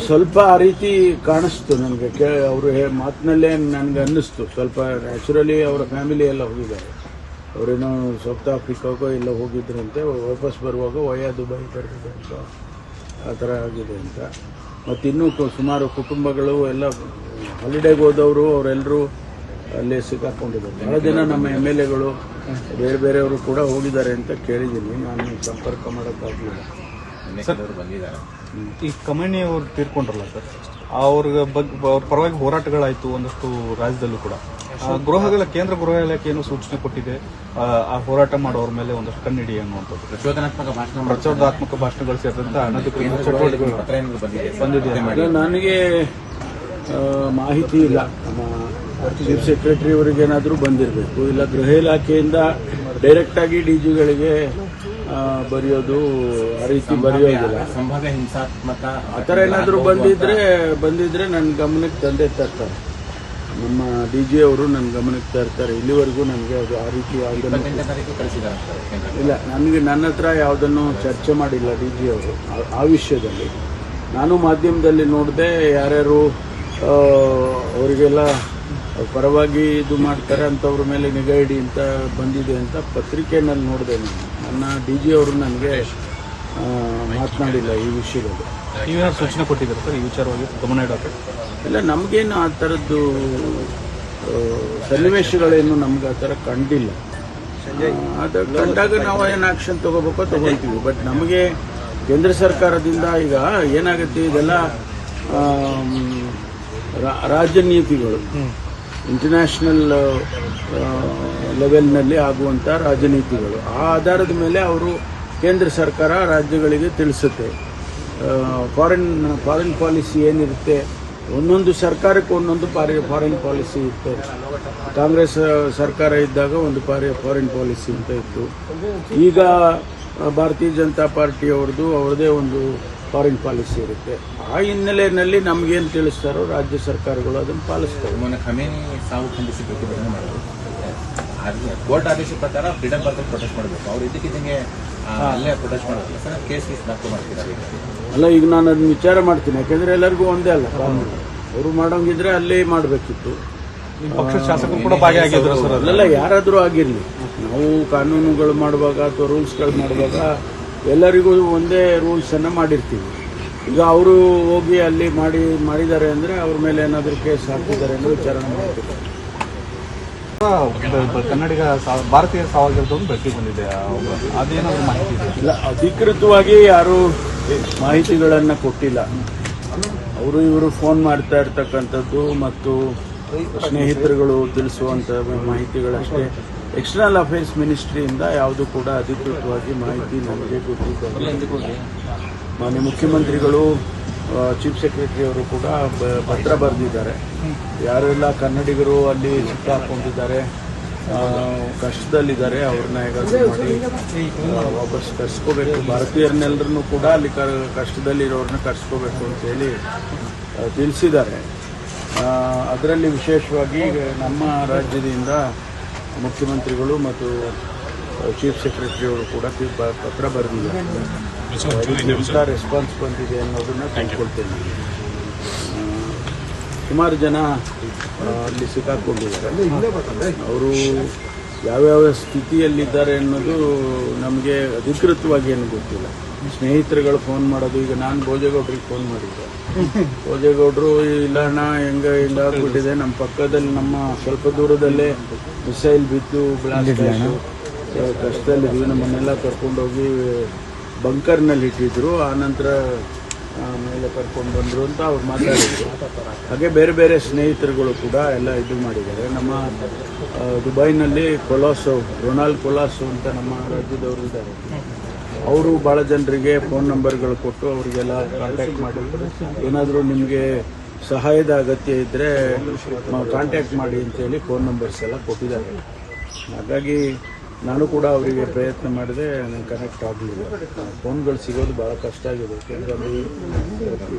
ಸ್ವಲ್ಪ ಆ ರೀತಿ ಕಾಣಿಸ್ತು ನನಗೆ. ಅವರು ಮಾತಿನಲ್ಲೇ ನನಗೆ ಅನ್ನಿಸ್ತು. ಸ್ವಲ್ಪ ನ್ಯಾಚುರಲಿ ಅವರ ಫ್ಯಾಮಿಲಿ ಎಲ್ಲ ಹೋಗಿದ್ದಾರೆ. ಅವರೇನೋ ಸೌತ್ ಆಫ್ರಿಕಾಗೋ ಎಲ್ಲ ಹೋಗಿದ್ರಂತೆ. ವಾಪಸ್ ಬರುವಾಗ ವಯಾ ದುಬೈ ಬರ್ತಿದೆ ಅಂತ ಆ ಥರ ಆಗಿದೆ ಅಂತ. ಮತ್ತು ಇನ್ನೂ ಸುಮಾರು ಕುಟುಂಬಗಳು ಎಲ್ಲ ಹಾಲಿಡೇಗೆ ಹೋದವರು ಅವರೆಲ್ಲರೂ ಅಲ್ಲೇ ಸಿಕ್ಕಾಕೊಂಡಿದ್ದಾರೆ. ಬಹಳ ಜನ ನಮ್ಮ MLAಗಳು ಬೇರೆ ಬೇರೆಯವರು ಕೂಡ ಹೋಗಿದ್ದಾರೆ ಅಂತ ಕೇಳಿದ್ದೀನಿ. ನಾನು ಸಂಪರ್ಕ ಮಾಡೋಕ್ಕಾಗಲಿಲ್ಲ. ಈ ಕಮಣಿ ಅವರು ತೀರ್ಕೊಂಡ್ರಲ್ಲ ಸರ್, ಅವ್ರ ಪರವಾಗಿ ಹೋರಾಟಗಳಾಯಿತು ಒಂದಷ್ಟು ರಾಜ್ಯದಲ್ಲೂ ಕೂಡ. ಕೇಂದ್ರ ಗೃಹ ಇಲಾಖೆ ಏನು ಸೂಚನೆ ಕೊಟ್ಟಿದೆ, ಆ ಹೋರಾಟ ಮಾಡೋರ ಮೇಲೆ ಒಂದಷ್ಟು ಕಣ್ಣಿಡಿ ಅನ್ನುವಂಥದ್ದು. ಪ್ರಚೋದನಾತ್ಮಕ ಭಾಷಣಗಳು ಸೇರಿದಂತೆ ಅನಧಿಕೃತ ಚಟುವಟಿಕೆಗಳು ಬಂದಿದೆ. ನನಗೆ ಮಾಹಿತಿ ಇಲ್ಲ. ಚೀಫ್ ಸೆಕ್ರೆಟರಿ ಅವರಿಗೆ ಏನಾದರೂ ಬಂದಿರಬೇಕು, ಇಲ್ಲ ಗೃಹ ಇಲಾಖೆಯಿಂದ ಡೈರೆಕ್ಟ್ ಆಗಿ DGಗಳಿಗೆ ಬರೆಯೋದು ಆ ರೀತಿ ಬರೆಯೋದಿಲ್ಲ. ಸಂಭಾವ್ಯ ಹಿಂಸಾತ್ಮಕ ಆ ಥರ ಏನಾದರೂ ಬಂದಿದ್ರೆ ನನ್ನ ಗಮನಕ್ಕೆ ತಂದೆ ತರ್ತಾರೆ. ನಮ್ಮ DG ಅವರು ನನ್ನ ಗಮನಕ್ಕೆ ತರ್ತಾರೆ. ಇಲ್ಲಿವರೆಗೂ ನನಗೆ ಅದು ಆ ರೀತಿ ಇಲ್ಲ. ನನ್ನ ಹತ್ರ ಯಾವುದನ್ನು ಚರ್ಚೆ ಮಾಡಿಲ್ಲ DG ಅವರು ಆ ವಿಷಯದಲ್ಲಿ. ನಾನು ಮಾಧ್ಯಮದಲ್ಲಿ ನೋಡಿದೆ, ಯಾರ್ಯಾರು ಅವರಿಗೆಲ್ಲ ಪರವಾಗಿ ಇದು ಮಾಡ್ತಾರೆ ಅಂಥವ್ರ ಮೇಲೆ ನಿಗಾ ಇಡಿ ಅಂತ ಬಂದಿದೆ ಅಂತ ಪತ್ರಿಕೆಯಲ್ಲಿ ನೋಡಿದೆ. ನನ್ನ DG ಅವರು ನನಗೆ ಮಾತನಾಡಿಲ್ಲ ಈ ವಿಷಯದಲ್ಲಿ. ನೀವೇನಾದ್ರು ಸೂಚನೆ ಕೊಟ್ಟಿದ್ದಾರೆ ಸರ್ ಈ ವಿಚಾರವಾಗಿ ಗಮನ ಇಡೋಕ್ಕೆ? ಇಲ್ಲ, ನಮಗೇನು ಆ ಥರದ್ದು ಸನ್ನಿವೇಶಗಳೇನು ನಮ್ಗೆ ಆ ಥರ ಕಂಡಿಲ್ಲ. ಅದು ಕಂಡಾಗ ನಾವು ಏನು ಆಕ್ಷನ್ ತಗೋಬೇಕೋ ತಗೊಳ್ತೀವಿ. ಬಟ್ ನಮಗೆ ಕೇಂದ್ರ ಸರ್ಕಾರದಿಂದ ಈಗ ಏನಾಗುತ್ತೆ, ಇದೆಲ್ಲ ರಾಜನೀತಿಗಳು, ಇಂಟರ್ನ್ಯಾಷನಲ್ ಲೆವೆಲ್ನಲ್ಲಿ ಆಗುವಂಥ ರಾಜನೀತಿಗಳು. ಆ ಆಧಾರದ ಮೇಲೆ ಅವರು ಕೇಂದ್ರ ಸರ್ಕಾರ ರಾಜ್ಯಗಳಿಗೆ ತಿಳಿಸುತ್ತೆ. ಫಾರಿನ್ ಪಾಲಿಸಿ ಏನಿರುತ್ತೆ, ಒಂದೊಂದು ಸರ್ಕಾರಕ್ಕೆ ಒಂದೊಂದು ಫಾರಿನ್ ಪಾಲಿಸಿ ಇರುತ್ತೆ. ಕಾಂಗ್ರೆಸ್ ಸರ್ಕಾರ ಇದ್ದಾಗ ಒಂದು ಫಾರಿನ್ ಪಾಲಿಸಿ ಅಂತ ಇತ್ತು. ಈಗ ಭಾರತೀಯ ಜನತಾ ಪಾರ್ಟಿ ಅವ್ರದ್ದೇ ಒಂದು ಫಾರಿನ್ ಪಾಲಿಸಿ ಇರುತ್ತೆ. ಆ ಹಿನ್ನೆಲೆಯಲ್ಲಿ ನಮಗೇನು ತಿಳಿಸ್ತಾರೋ ರಾಜ್ಯ ಸರ್ಕಾರಗಳು ಅದನ್ನು ಪಾಲಿಸ್ತಾರೆ. ಮೊನ್ನೆ ಖಮೇನಿ ಸಾವು ಖಂಡಿಸಿ ಪ್ರತಿಭಟನೆ ಮಾಡಬೇಕು. ಕೋರ್ಟ್ ಆದೇಶ ಪ್ರಕಾರ ಫ್ರೀಡಂ ಪಾರ್ಕ್ ಪ್ರೊಟೆಸ್ಟ್ ಮಾಡಬೇಕು. ಅವ್ರು ಇದಕ್ಕಿದ್ದಂಗೆ ಅಲ್ಲೇ ಪ್ರೊಟೆಸ್ಟ್ ಮಾಡಬೇಕು ಸರ್. ಕೇಸ್ ದಾಖಲು ಮಾಡ್ತಿದ್ದಾರೆ. ಅಲ್ಲ, ಈಗ ನಾನು ಅದನ್ನ ವಿಚಾರ ಮಾಡ್ತೀನಿ. ಯಾಕೆಂದ್ರೆ ಎಲ್ಲರಿಗೂ ಒಂದೇ ಅಲ್ಲ ಕಾನೂನು. ಅವರು ಮಾಡೋಂಗಿದ್ರೆ ಅಲ್ಲೇ ಮಾಡಬೇಕಿತ್ತು. ಪಕ್ಷ ಶಾಸಕರು ಕೂಡ ಭಾಗಿಯಾಗಿದ್ರು ಸರ್. ಅಲ್ಲೆಲ್ಲ ಯಾರಾದರೂ ಆಗಿರಲಿ, ನಾವು ಕಾನೂನುಗಳು ಮಾಡುವಾಗ ಅಥವಾ ರೂಲ್ಸ್ಗಳು ಮಾಡುವಾಗ ಎಲ್ಲರಿಗೂ ಒಂದೇ ರೂಲ್ಸನ್ನು ಮಾಡಿರ್ತೀವಿ. ಈಗ ಅವರು ಹೋಗಿ ಅಲ್ಲಿ ಮಾಡಿದ್ದಾರೆ ಅಂದರೆ ಅವ್ರ ಮೇಲೆ ಏನಾದರೂ ಕೇಸ್ ಹಾಕಿದ್ದಾರೆ ಅಂದರೆ ವಿಚಾರಣೆ ಮಾಡ್ತೀವಿ. ಕನ್ನಡಿಗ ಭಾರತೀಯ ಸಾವಾಗಿರೋದು ಬೆಳಕಿಗೆ ಬಂದಿದೆ, ಅದೇನಾದರೂ ಮಾಹಿತಿ ಇದೆ? ಇಲ್ಲ, ಅಧಿಕೃತವಾಗಿ ಯಾರೂ ಮಾಹಿತಿಗಳನ್ನು ಕೊಟ್ಟಿಲ್ಲ. ಇವರು ಫೋನ್ ಮಾಡ್ತಾ ಇರ್ತಕ್ಕಂಥದ್ದು ಮತ್ತು ಸ್ನೇಹಿತರುಗಳು ತಿಳಿಸುವಂಥ ಮಾಹಿತಿಗಳಷ್ಟೇ. ಎಕ್ಸ್ಟರ್ನಲ್ ಅಫೇರ್ಸ್ ಮಿನಿಸ್ಟ್ರಿಯಿಂದ ಯಾವುದೂ ಕೂಡ ಅಧಿಕೃತವಾಗಿ ಮಾಹಿತಿ ನಮಗೆ ಗೊತ್ತಿಲ್ಲ. ಮಾನ್ಯ ಮುಖ್ಯಮಂತ್ರಿಗಳು, ಚೀಫ್ ಸೆಕ್ರೆಟರಿ ಅವರು ಕೂಡ ಪತ್ರ ಬರೆದಿದ್ದಾರೆ. ಯಾರೆಲ್ಲ ಕನ್ನಡಿಗರು ಅಲ್ಲಿ ಸಿಕ್ಕಾಕೊಂಡಿದ್ದಾರೆ, ಕಷ್ಟದಲ್ಲಿದ್ದಾರೆ, ಅವ್ರನ್ನ ಹೇಗಾದರೂ ಮಾಡಿ ವಾಪಸ್ ಕರ್ಸ್ಕೋಬೇಕು. ಭಾರತೀಯರನ್ನೆಲ್ಲರನ್ನೂ ಕೂಡ ಅಲ್ಲಿ ಕಷ್ಟದಲ್ಲಿರೋರನ್ನ ಕರ್ಸ್ಕೋಬೇಕು ಅಂತೇಳಿ ತಿಳಿಸಿದ್ದಾರೆ. ಅದರಲ್ಲಿ ವಿಶೇಷವಾಗಿ ನಮ್ಮ ರಾಜ್ಯದಿಂದ ಮುಖ್ಯಮಂತ್ರಿಗಳು ಮತ್ತು ಚೀಫ್ ಸೆಕ್ರೆಟರಿ ಅವರು ಕೂಡ ಪತ್ರ ಬರೆದಿದ್ದಾರೆ. ಎಂಥ ರೆಸ್ಪಾನ್ಸ್ ಬಂದಿದೆ ಅನ್ನೋದನ್ನ ತಿಳ್ಕೊಳ್ತೇನೆ. ಸುಮಾರು ಜನ ಅಲ್ಲಿ ಸಿಕ್ಕಾಕೊಂಡಿದ್ದಾರೆ. ಅವರು ಯಾವ್ಯಾವ ಸ್ಥಿತಿಯಲ್ಲಿದ್ದಾರೆ ಅನ್ನೋದು ನಮಗೆ ಅಧಿಕೃತವಾಗಿ ಏನು ಗೊತ್ತಿಲ್ಲ. ಸ್ನೇಹಿತರುಗಳು ಫೋನ್ ಮಾಡೋದು. ಈಗ ನಾನು ಭೋಜೇಗೌಡರಿಗೆ ಫೋನ್ ಮಾಡಿದ್ದೆ. ಭೋಜೇಗೌಡರು ಇಲ್ಲ ಹಿಂಗಾಗ್ಬಿಟ್ಟಿದೆ, ನಮ್ಮ ಪಕ್ಕದಲ್ಲಿ ನಮ್ಮ ಸ್ವಲ್ಪ ದೂರದಲ್ಲೇ ಮಿಸೈಲ್ ಬಿದ್ದು ಬ್ಲಾಸ್ಟ್ ಆಯಿತು, ಕಷ್ಟದಲ್ಲಿದ್ವಿ, ನಮ್ಮನ್ನೆಲ್ಲ ಕರ್ಕೊಂಡೋಗಿ ಬಂಕರ್ನಲ್ಲಿ ಇಟ್ಟಿದ್ರು, ಆನಂತರ ಮೇಲೆ ಕರ್ಕೊಂಡು ಬಂದರು ಅಂತ ಅವ್ರು ಮಾತಾಡಿದ್ರು. ಹಾಗೆ ಬೇರೆ ಬೇರೆ ಸ್ನೇಹಿತರುಗಳು ಕೂಡ ಎಲ್ಲ ಇದು ಮಾಡಿದ್ದಾರೆ. ನಮ್ಮ ದುಬೈನಲ್ಲಿ ರೊನಾಲ್ಡ್ ಕೊಲಾಸೋ ಅಂತ ನಮ್ಮ ರಾಜ್ಯದವರು ಇದ್ದಾರೆ. ಅವರು ಭಾಳ ಜನರಿಗೆ ಫೋನ್ ನಂಬರ್ಗಳು ಕೊಟ್ಟು ಅವರಿಗೆಲ್ಲ ಕಾಂಟ್ಯಾಕ್ಟ್ ಮಾಡಿ, ಏನಾದರೂ ನಿಮಗೆ ಸಹಾಯದ ಅಗತ್ಯ ಇದ್ದರೆ ಕಾಂಟ್ಯಾಕ್ಟ್ ಮಾಡಿ ಅಂತೇಳಿ ಫೋನ್ ನಂಬರ್ಸ್ ಎಲ್ಲ ಕೊಟ್ಟಿದ್ದಾರೆ. ಹಾಗಾಗಿ ನಾನು ಕೂಡ ಅವರಿಗೆ ಪ್ರಯತ್ನ ಮಾಡಿದೆ, ಕನೆಕ್ಟ್ ಆಗಲಿಲ್ಲ. ಫೋನ್ಗಳು ಸಿಗೋದು ಭಾಳ ಕಷ್ಟ ಆಗಿದೆ. ಯಾಕೆಂದರೆ